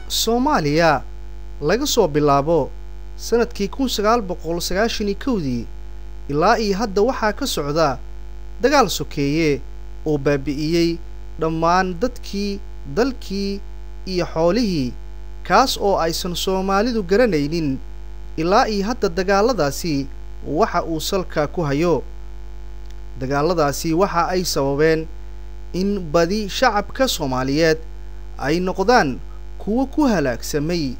Soomaaliya laga soo bilaabo sanadkii 1991 ilaa iyo hadda waxaa ka socda dagaal sokeeye oo baabi'iyay dhammaan dadkii dalkii iyo xoolihii kaas oo aysan Soomaalidu garanaynin ilaa iyo hadda dagaaladaasi waxa uu salka ku hayo dagaaladaasi waxa ay sababeen in badi shacabka Soomaaliyeed ay noqdaan kuwa ku halaagsamay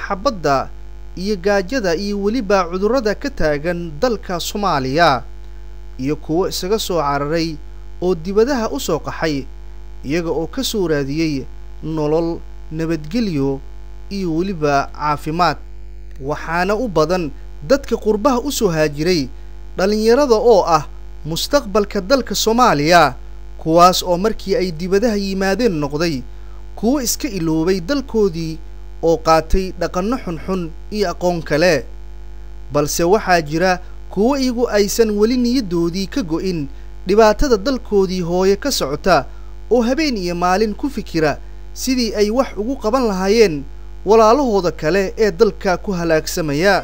xabadda iyo gaajada iyo waliba cudurrada ka taagan dalka Soomaaliya iyo kuwa isaga soo cararay oo dibadaha u soo qaxay iyaga oo ka soo raadiyay nolol nabadgelyo iyo waliba caafimaad waxaana u badan dadka qurbaha u soo haajiray dhalinyarada oo ah mustaqbalka dalka Soomaaliya kuwaas oo markii ay dibadaha yimaadeen noqday kuwa iska iloobay dalkoodii oo qaatay dhaqanno xunxun iyo aqoon kale balse waxaa jira kuwa iyagu aysan weli niyadoodii ka go'in dhibaatada dalkoodii hooye ka socota oo habeen iyo maalin ku fikira sidii ay wax ugu qaban lahaayeen walaalahooda kale ee dalka ku halaagsamaya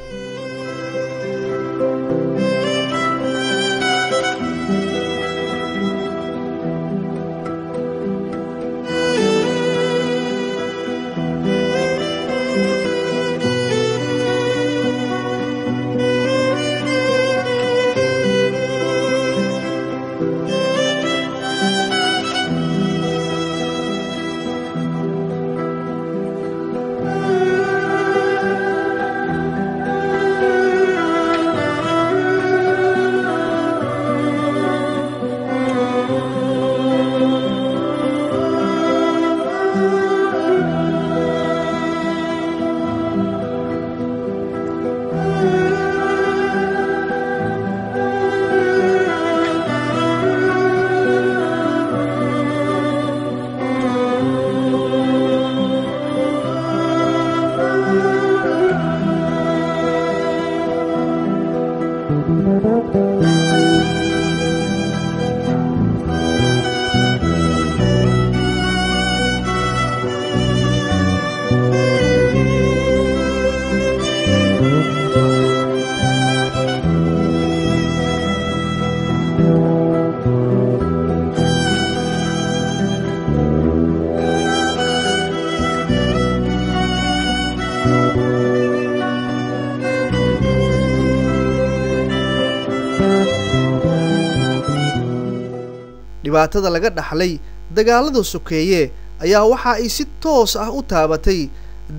dhibaatada laga dhaxlay dagaalada sokeeye ayaa waxa ay si toos ah u taabatay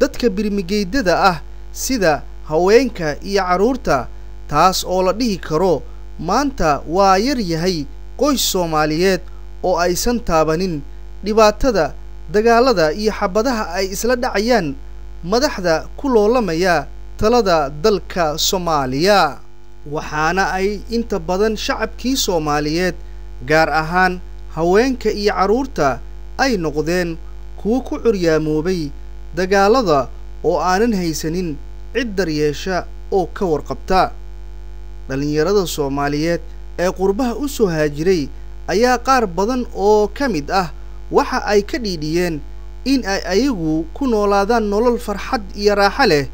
dadka birmigeydada ah sida haweenka iyo caruurta taas oo la dhihi karo maanta waa yar yahay qoys Soomaaliyeed oo aysan taabanin dhibaatada dagaalada iyo xabadaha ay isla dhacayaan madaxda ku loolamaya talada dalka Soomaaliya waxaana ay inta badan shacabkii Soomaaliyeed gaar ahaan haweenka iyo caruurta ay noqdeen kuwa ku curyaamoobay dagaalada oo aanan haysanin cid daryeesha oo ka warqabta dhalinyarada Soomaaliyeed ee qurbaha u soo haajiray ayaa qaar badan oo ka mid ah waxa ay ka dhiidhiyeen in ay ayagu ku noolaadaan nolol farxad iyo raaxo leh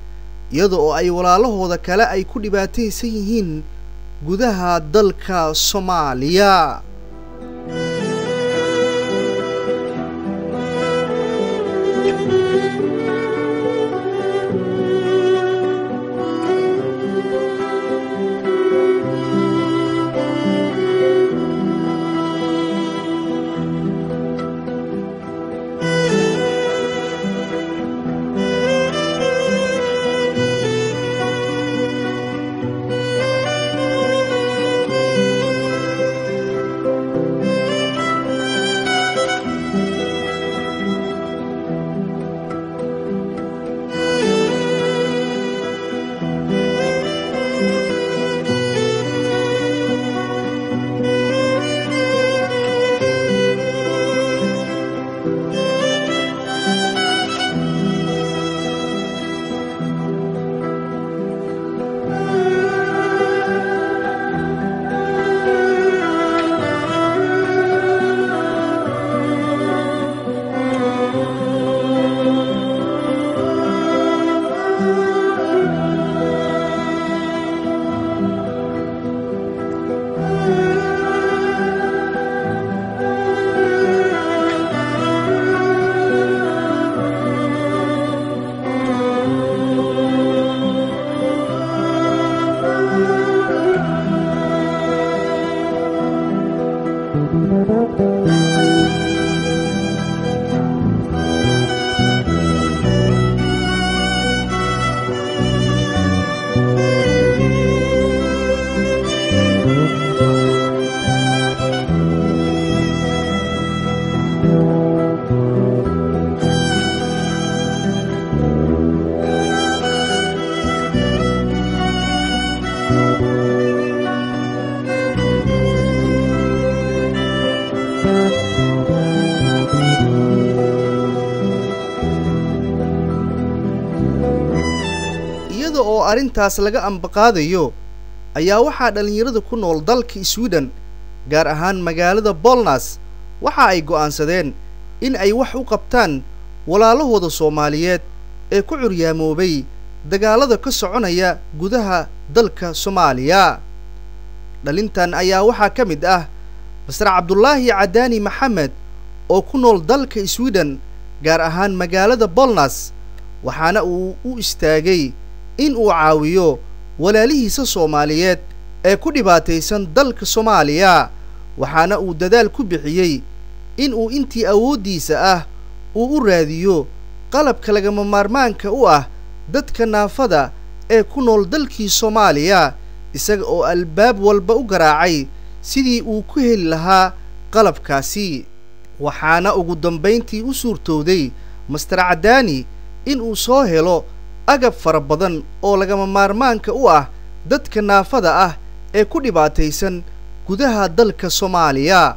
iyada oo ay walaalahooda kale ay ku dhibaataysan yihiin gudaha dalka Soomaaliya oo arrintaas laga ambaqaadayo ayaa waxaa dhalinyarada ku nool dalka Sweden gaar ahaan magaalada Bollnäs waxa ay go'aansadeen in ay wax u qabtaan walaalahooda Soomaaliyeed ee ku curyaamoobay dagaalada ka soconaya gudaha dalka Soomaaliya. dhalintan ayaa waxaa ka mid ah Mastar Cabdullaahi Cadaani Maxamed oo ku nool dalka Sweden gaar ahaan magaalada Bollnäs waxaana uu u istaagay in uu caawiyo walaalihiisa Soomaaliyeed ee ku dhibaataysan dalka Soomaaliya waxaana uu dadaal ku bixiyay in uu intii awoodiisa ah uu u raadiyo qalabka lagama maarmaanka u ah dadka naafada ee ku nool dalkii Soomaaliya isaga oo albaab walba u garaacay sidii uu ku heli lahaa qalabkaasi waxaana ugu dambeyntii u suurtooday Mastar Cadaani in uu soo helo agab fara badan oo lagama maarmaanka u ah dadka naafada ah ee ku dhibaataysan gudaha dalka Soomaaliya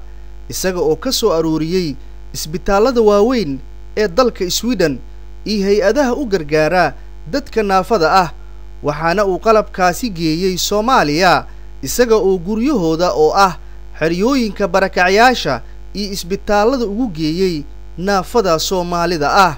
isaga oo ka soo aruuriyay isbitaalada waaweyn ee dalka Sweden iyo hay'adaha u gargaara dadka naafada ah waxaana uu qalabkaasi geeyay Soomaaliya isaga oo guryahooda oo ah xeriyooyinka barakacyaasha iyo isbitaalada ugu geeyay naafada Soomaalida ah.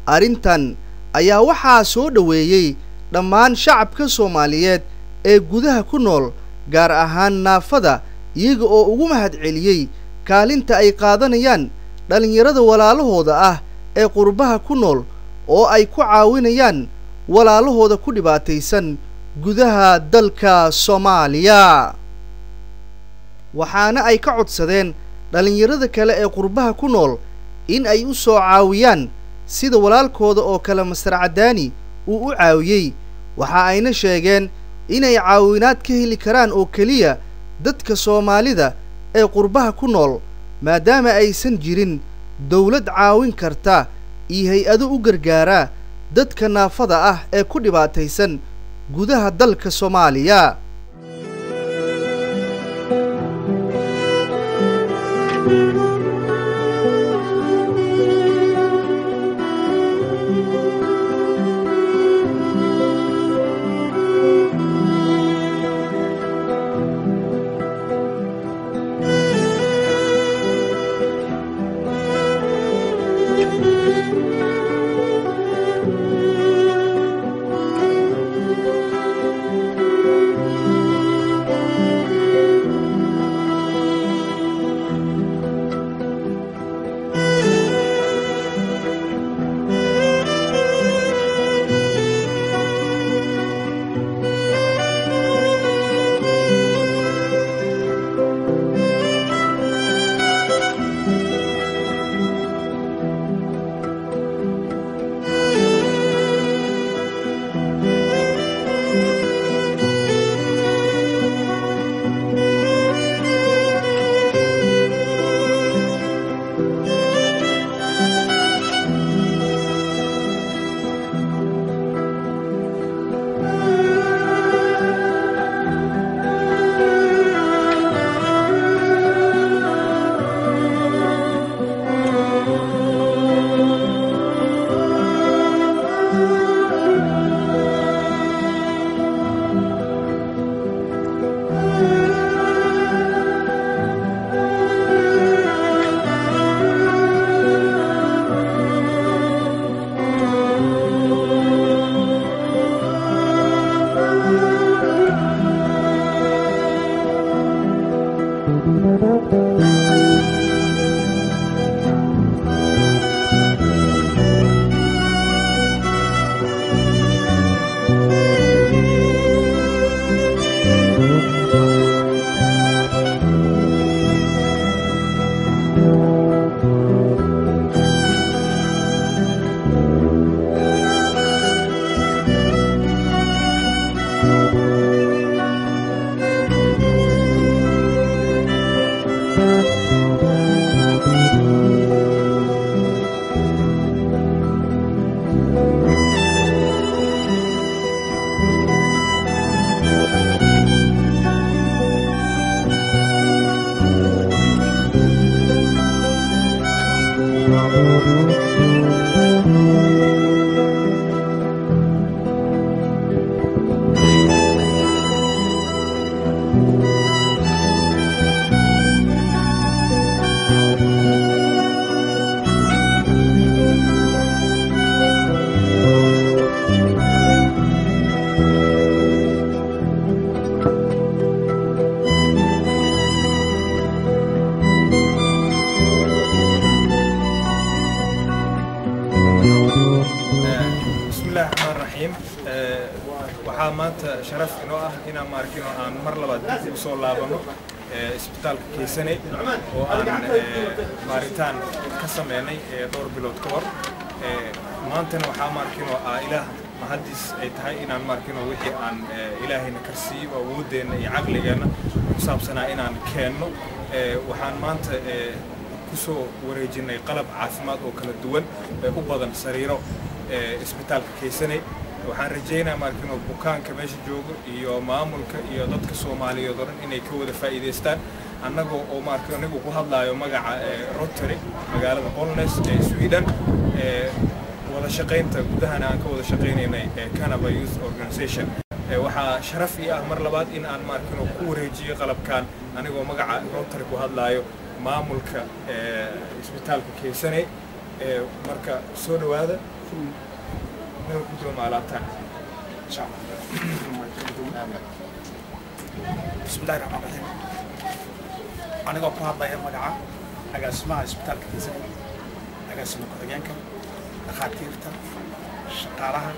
arrintan ayaa waxaa soo dhaweeyay dhammaan shacabka Soomaaliyeed ee gudaha ku nool gaar ahaan naafada iyaga oo ugu mahadceliyay kaalinta ay qaadanayaan dhalinyarada walaalahooda ah ee qurbaha ku nool oo ay ku caawinayaan walaalahooda ku dhibaataysan gudaha dalka Soomaaliya waxaana ay ka codsadeen dhalinyarada kale ee qurbaha ku nool in ay u soo caawiyaan sida walaalkooda oo kale Mastar Cadaani uu u caawiyay waxa ayna sheegeen inay caawinaad ka heli karaan oo kaliya dadka Soomaalida ee qurbaha ku nool maadaama aysan jirin dawlad caawin karta iyo hay'ado u gargaara dadka naafada ah ee ku dhibaataysan gudaha dalka Soomaaliya. الله الرحمن الرحيم waxaa maanta sharaf inoo ah inaan maarkino aan mar labaad dib u soo laabano isbitaalka Keysane oo aan baaritaan ka sameynay dhowr bilood ka hor maantana waxaa maarkino ilaah mahadis ay tahay inaan maarkino wixii aan ilaahayna karsiiyo awoodeena iyo caqligeena ku saabsanaa inaan keenno waxaan maanta kusoo wareejinay qalab caafimaad oo kala duwan u badan sariiro isbitaalka Keysane waxaan rajaynayaa maarkino bukaanka meesha joogo iyo maamulka iyo dadka Soomaaliyeed oo dhan inay ka wada faa'iideystaan annagoo oo maarkino anigu ku hadlayo magaca Rotary magaalada Bollnäs ee Sweden wada shaqaynta gudahana aan ka wada shaqaynaynay Canada Youth Organization waxaa sharaf ii ah mar labaad in aan maarkino ku wareejiyo qalabkan anigoo magaca Rotary ku hadlayo maamulka isbitaalka Keysane marka soo dhawaada بسم الله الرحمن الرحيم أنا قاعد بهذا يا مجمع أجا اسمها إسبيتال كيساني أجا اسمه كذيانك دخاتيرتا شقارها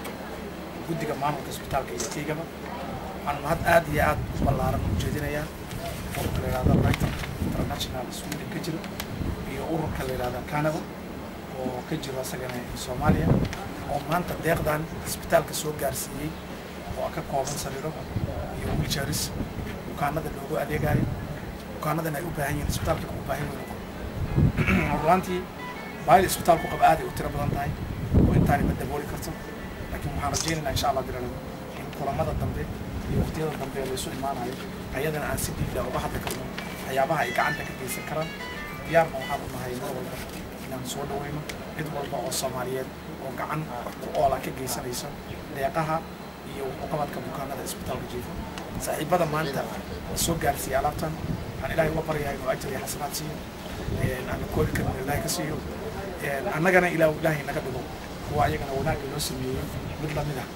جودي كمان إسبيتال كيساني كمان أنا ما هاد أدي أد والله أنا موجودين يا أورك اللي هذا برايتر إنترناشنال سويدن كجرو أورك اللي هذا كندا وكجرو أسجنه سوماليا ومانتا deeqdan isbitaalka soo gaarsiiyay oo ka kooban sariiro iyo wheelchairs bukaanada loogu adeegayo bukaanadana ay u baahan yihiin isbitaalka u baahan yihiin runtii baahida isbitaalku qaba aad ay u tiro badan tahay oo intaani ma dabooli karto laakiin waxaan rajaynaynaa insha Allah dirana in kulamada dambe iyo waqtiyada dambe la soo imaanayo ayadana aan si diidda uga hadli karno waxyaabaha ay gacanta ka geysan karaan diyaarna waxaan u nahay mar walba inaan soo dhaweyno cid walba oo Soomaaliyeed oo gacan oo la ka geysanayso deeqaha iyo qabadka bukaanada isbitaalka jiifo saaxiibada maanta soo gaarsiiyay alaabtan aan ilaahay uga baryahay inuu ajir iyo xasanaad siiyo aan kool ka ilaahay ka siiyo annagana ilaahay naga dhigo kuwa ayagana wanaag loo sameeyo mid la mid ah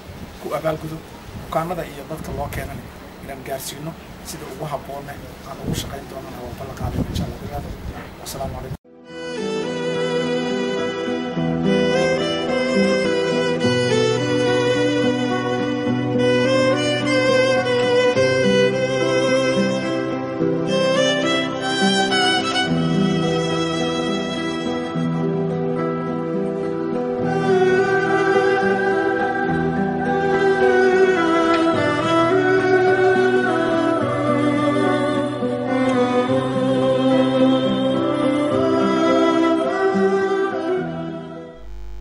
ku abaalgudo bukaanada iyo dadka loo keenay inaan gaarsiino sida ugu habboon aan ugu shaqayn doonana waa ballan qaaday insha Allah. Assalaamu calaykum.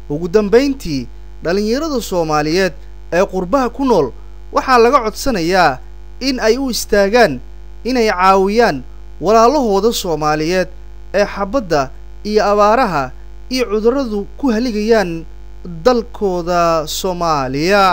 ugu dambeyntii dhalinyarada Soomaaliyeed ee qurbaha ku nool waxaa laga codsanayaa in ay u istaagaan inay caawiyaan walaalahooda Soomaaliyeed ee xabadda iyo abaaraha iyo cudurradu ku haligayaan dalkooda Soomaaliya.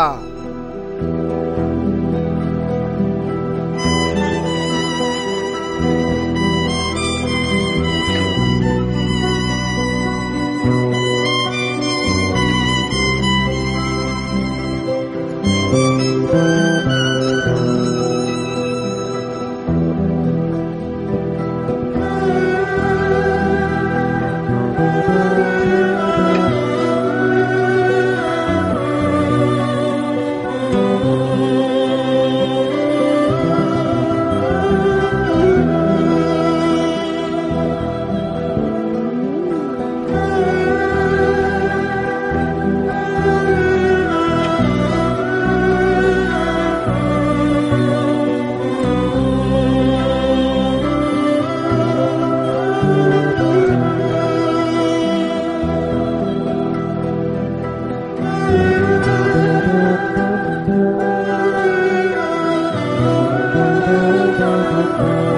Thank you.